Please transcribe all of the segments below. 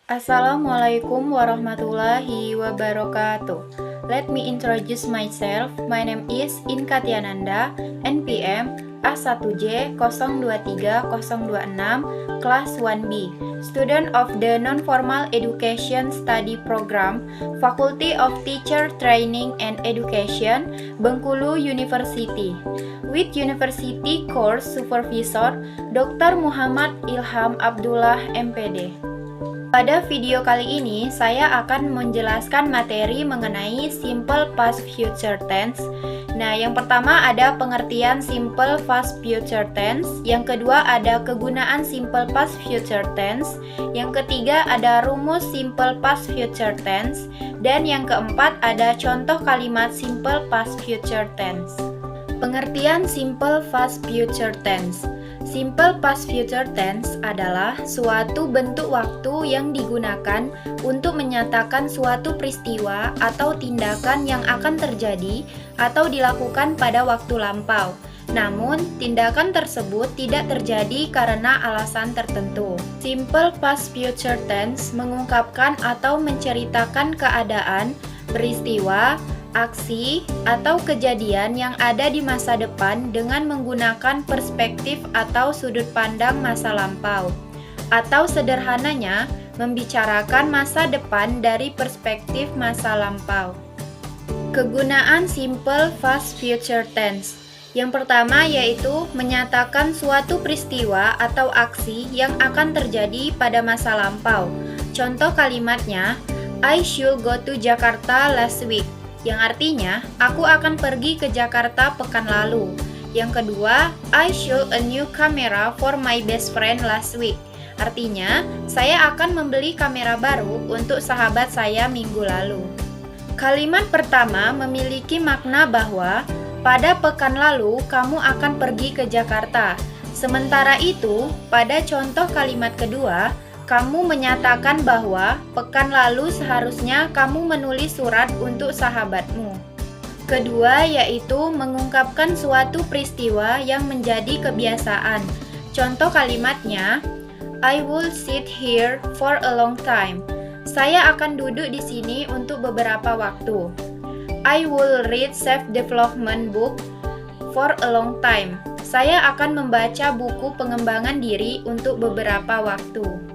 Assalamualaikum warahmatullahi wabarakatuh. Let me introduce myself. My name is Inka Tiananda, NPM A1J023026, Class 1B, student of the Non-Formal Education Study Program, Faculty of Teacher Training and Education, Bengkulu University, with University Course Supervisor Dr. Muhammad Ilham Abdullah MPD. Pada video kali ini, saya akan menjelaskan materi mengenai Simple Past Future Tense. Nah, yang pertama ada pengertian Simple Past Future Tense. Yang kedua ada kegunaan Simple Past Future Tense. Yang ketiga ada rumus Simple Past Future Tense. Dan yang keempat ada contoh kalimat Simple Past Future Tense. Pengertian Simple Past Future Tense. Simple Past Future Tense adalah suatu bentuk waktu yang digunakan untuk menyatakan suatu peristiwa atau tindakan yang akan terjadi atau dilakukan pada waktu lampau. Namun, tindakan tersebut tidak terjadi karena alasan tertentu. Simple Past Future Tense mengungkapkan atau menceritakan keadaan, peristiwa, aksi, atau kejadian yang ada di masa depan dengan menggunakan perspektif atau sudut pandang masa lampau, atau sederhananya, membicarakan masa depan dari perspektif masa lampau. Kegunaan Simple Past Future Tense. Yang pertama yaitu menyatakan suatu peristiwa atau aksi yang akan terjadi pada masa lampau. Contoh kalimatnya, I should go to Jakarta last week, yang artinya, aku akan pergi ke Jakarta pekan lalu. Yang kedua, I should a new camera for my best friend last week. Artinya, saya akan membeli kamera baru untuk sahabat saya minggu lalu. Kalimat pertama memiliki makna bahwa pada pekan lalu kamu akan pergi ke Jakarta. Sementara itu, pada contoh kalimat kedua, kamu menyatakan bahwa pekan lalu seharusnya kamu menulis surat untuk sahabatmu. Kedua yaitu mengungkapkan suatu peristiwa yang menjadi kebiasaan. Contoh kalimatnya, I will sit here for a long time. Saya akan duduk di sini untuk beberapa waktu. I will read self-development book for a long time. Saya akan membaca buku pengembangan diri untuk beberapa waktu.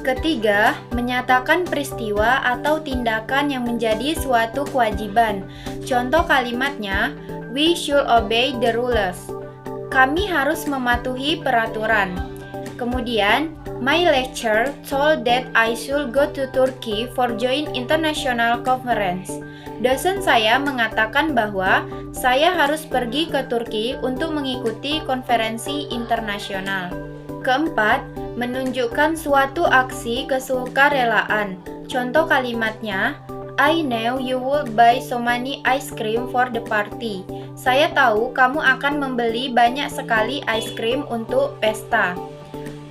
Ketiga, menyatakan peristiwa atau tindakan yang menjadi suatu kewajiban. Contoh kalimatnya, we should obey the rules. Kami harus mematuhi peraturan. Kemudian, my lecturer told that I should go to Turkey for join international conference. Dosen saya mengatakan bahwa saya harus pergi ke Turki untuk mengikuti konferensi internasional. Keempat, menunjukkan suatu aksi kesukarelaan. Contoh kalimatnya, I know you will buy so many ice cream for the party. Saya tahu kamu akan membeli banyak sekali ice cream untuk pesta.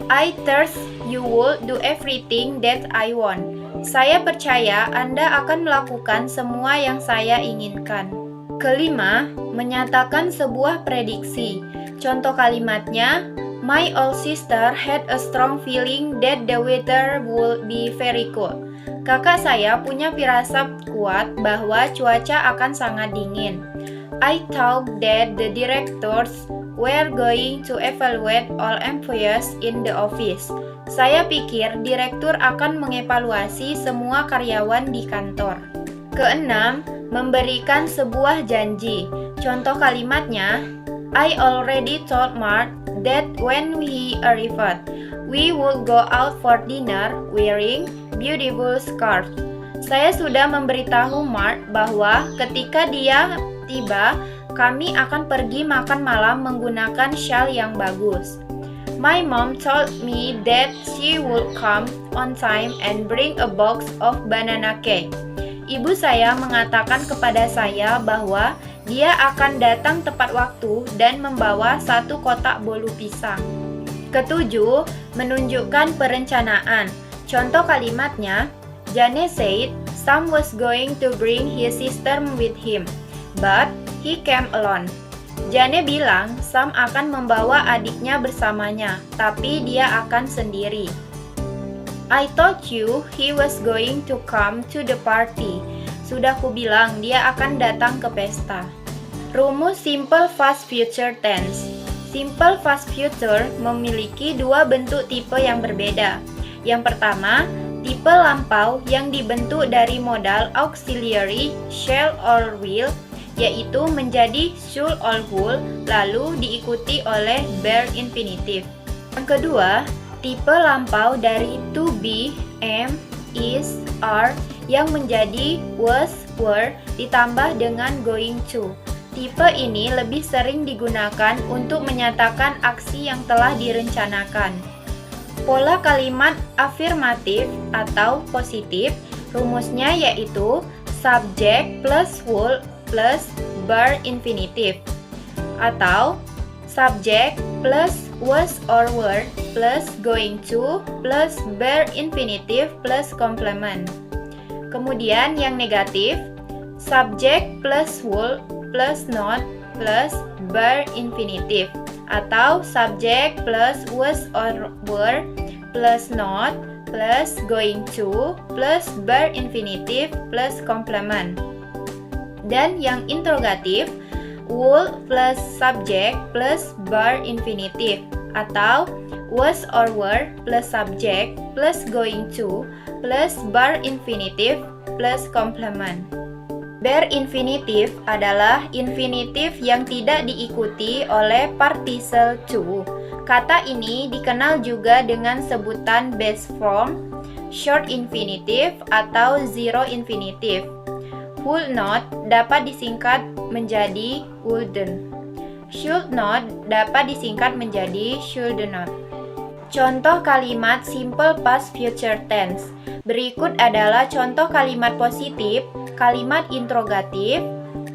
I trust you will do everything that I want. Saya percaya Anda akan melakukan semua yang saya inginkan. Kelima, menyatakan sebuah prediksi. Contoh kalimatnya, my old sister had a strong feeling that the weather would be very cold. Kakak saya punya firasat kuat bahwa cuaca akan sangat dingin. I thought that the directors were going to evaluate all employees in the office. Saya pikir direktur akan mengevaluasi semua karyawan di kantor. Keenam, memberikan sebuah janji. Contoh kalimatnya, I already told Mark that when he arrived, we would go out for dinner wearing beautiful scarves. Saya sudah memberitahu Mark bahwa ketika dia tiba, kami akan pergi makan malam menggunakan shawl yang bagus. My mom told me that she would come on time and bring a box of banana cake. Ibu saya mengatakan kepada saya bahwa dia akan datang tepat waktu dan membawa satu kotak bolu pisang. Ketujuh, menunjukkan perencanaan. Contoh kalimatnya, Jane said Sam was going to bring his sister with him, but he came alone. Jane bilang Sam akan membawa adiknya bersamanya, tapi dia akan sendiri. I told you he was going to come to the party. Sudah kubilang dia akan datang ke pesta. Rumus simple past future tense. Simple past future memiliki dua bentuk tipe yang berbeda. Yang pertama, tipe lampau yang dibentuk dari modal auxiliary shall or will, yaitu menjadi should or would, lalu diikuti oleh bare infinitive. Yang kedua, tipe lampau dari to be, am, is, are, yang menjadi was, were, ditambah dengan going to. Tipe ini lebih sering digunakan untuk menyatakan aksi yang telah direncanakan. Pola kalimat afirmatif atau positif, rumusnya yaitu subject plus would plus bare infinitive, atau subject plus was or were plus going to plus bare infinitive plus complement. Kemudian yang negatif, subject plus would plus not plus bare infinitive, atau subject plus was or were plus not plus going to plus bare infinitive plus complement. Dan yang interrogatif, would plus subject plus bare infinitive, atau was or were plus subject plus going to plus bare infinitive plus complement. Bare infinitive adalah infinitif yang tidak diikuti oleh partikel to. Kata ini dikenal juga dengan sebutan base form, short infinitive, atau zero infinitive. Would not dapat disingkat menjadi wouldn't. Should not dapat disingkat menjadi should not. Contoh kalimat simple past future tense. Berikut adalah contoh kalimat positif, kalimat interrogatif,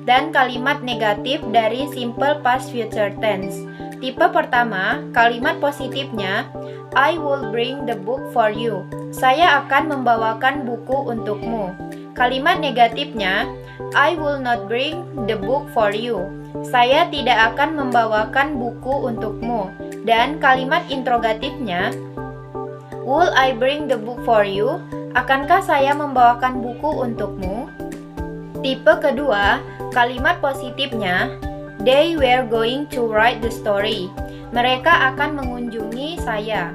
dan kalimat negatif dari simple past future tense. Tipe pertama, kalimat positifnya, I will bring the book for you. Saya akan membawakan buku untukmu. Kalimat negatifnya, I will not bring the book for you. Saya tidak akan membawakan buku untukmu. Dan kalimat interrogatifnya, will I bring the book for you? Akankah saya membawakan buku untukmu? Tipe kedua, kalimat positifnya, they were going to write the story. Mereka akan mengunjungi saya.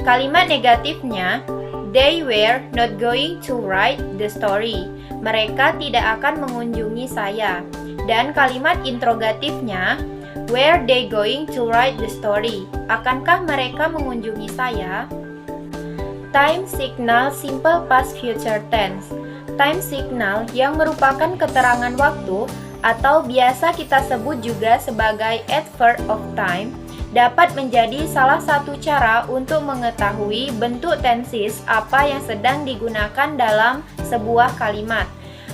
Kalimat negatifnya, they were not going to write the story. Mereka tidak akan mengunjungi saya. Dan kalimat interrogatifnya, were they going to write the story? Akankah mereka mengunjungi saya? Time signal simple past future tense. Time signal yang merupakan keterangan waktu atau biasa kita sebut juga sebagai adverb of time dapat menjadi salah satu cara untuk mengetahui bentuk tenses apa yang sedang digunakan dalam sebuah kalimat.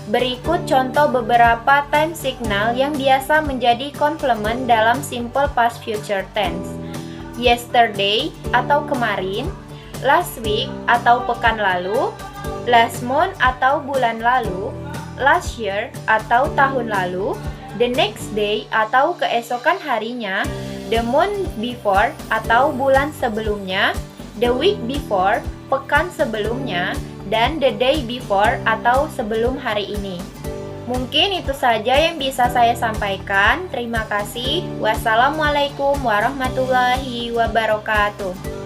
Berikut contoh beberapa time signal yang biasa menjadi komplement dalam simple past future tense. Yesterday atau kemarin, last week atau pekan lalu, last month atau bulan lalu, last year atau tahun lalu, the next day atau keesokan harinya, the month before atau bulan sebelumnya, the week before, pekan sebelumnya, dan the day before atau sebelum hari ini. Mungkin itu saja yang bisa saya sampaikan. Terima kasih. Wassalamualaikum warahmatullahi wabarakatuh.